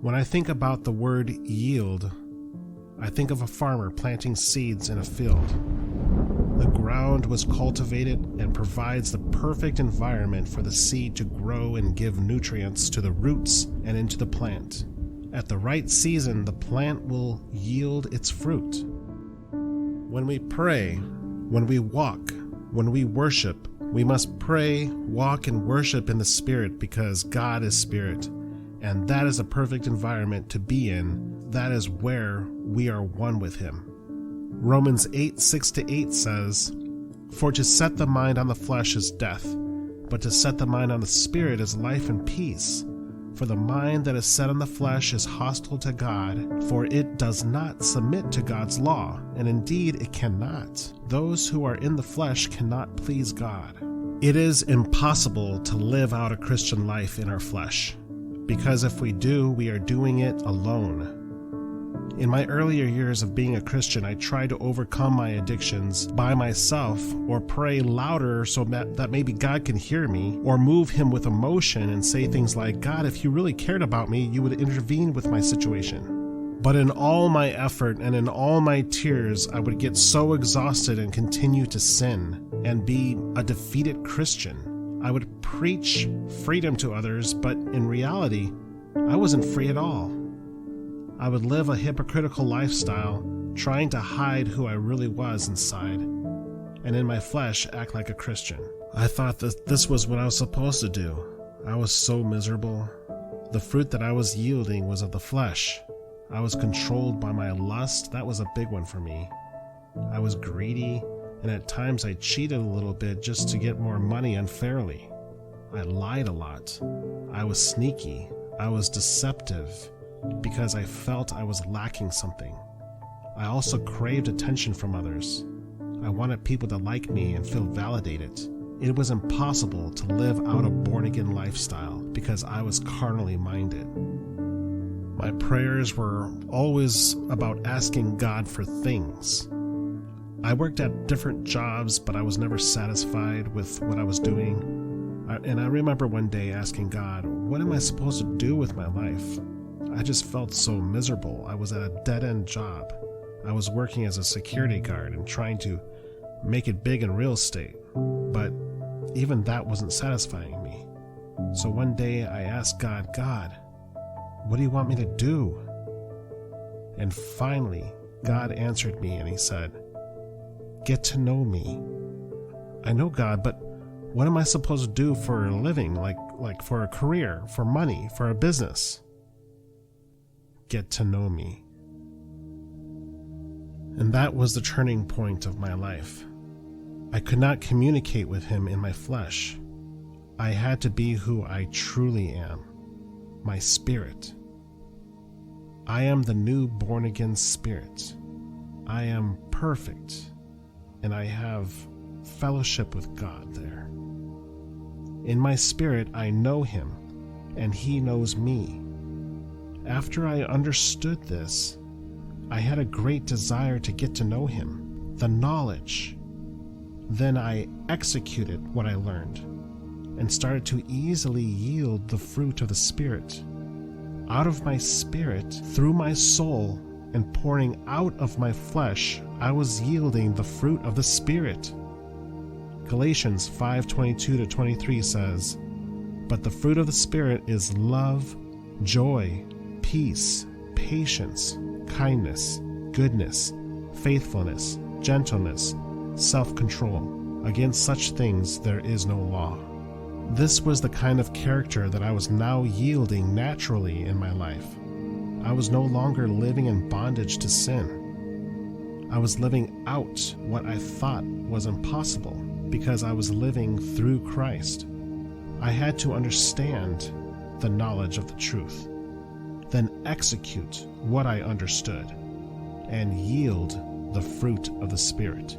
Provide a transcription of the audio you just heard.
When I think about the word yield, I think of a farmer planting seeds in a field. The ground was cultivated and provides the perfect environment for the seed to grow and give nutrients to the roots and into the plant. At the right season, the plant will yield its fruit. When we pray, when we walk, when we worship, we must pray, walk, and worship in the Spirit because God is Spirit, and that is a perfect environment to be in. That is where we are one with Him. Romans 8:6-8 says, "For to set the mind on the flesh is death, but to set the mind on the Spirit is life and peace. For the mind that is set on the flesh is hostile to God, for it does not submit to God's law, and indeed it cannot. Those who are in the flesh cannot please God." It is impossible to live out a Christian life in our flesh, because if we do, we are doing it alone. In my earlier years of being a Christian, I tried to overcome my addictions by myself or pray louder so that maybe God can hear me, or move Him with emotion and say things like, "God, if you really cared about me, you would intervene with my situation." But in all my effort and in all my tears, I would get so exhausted and continue to sin and be a defeated Christian. I would preach freedom to others, but in reality, I wasn't free at all. I would live a hypocritical lifestyle, trying to hide who I really was inside, and in my flesh act like a Christian. I thought that this was what I was supposed to do. I was so miserable. The fruit that I was yielding was of the flesh. I was controlled by my lust. That was a big one for me. I was greedy, and at times I cheated a little bit just to get more money unfairly. I lied a lot. I was sneaky. I was deceptive, because I felt I was lacking something. I also craved attention from others. I wanted people to like me and feel validated. It was impossible to live out a born-again lifestyle because I was carnally minded. My prayers were always about asking God for things. I worked at different jobs, but I was never satisfied with what I was doing. And I remember one day asking God, "What am I supposed to do with my life?" I just felt so miserable. I was at a dead-end job. I was working as a security guard and trying to make it big in real estate, but even that wasn't satisfying me. So one day I asked God, "What do you want me to do?" And finally, God answered me and He said, "Get to know me." I know, God, but what am I supposed to do for a living, like for a career, for money, for a business? Get to know me. And that was the turning point of my life. I could not communicate with Him in my flesh. I had to be who I truly am, my spirit. I am the new born-again spirit. I am perfect, and I have fellowship with God there. In my spirit, I know Him, and He knows me. After I understood this, I had a great desire to get to know Him, the knowledge. Then I executed what I learned and started to easily yield the fruit of the Spirit. Out of my spirit, through my soul, and pouring out of my flesh, I was yielding the fruit of the Spirit. Galatians 5:22-23 says, "But the fruit of the Spirit is love, joy, peace, patience, kindness, goodness, faithfulness, gentleness, self-control. Against such things there is no law." This was the kind of character that I was now yielding naturally in my life. I was no longer living in bondage to sin. I was living out what I thought was impossible because I was living through Christ. I had to understand the knowledge of the truth, then execute what I understood, and yield the fruit of the Spirit.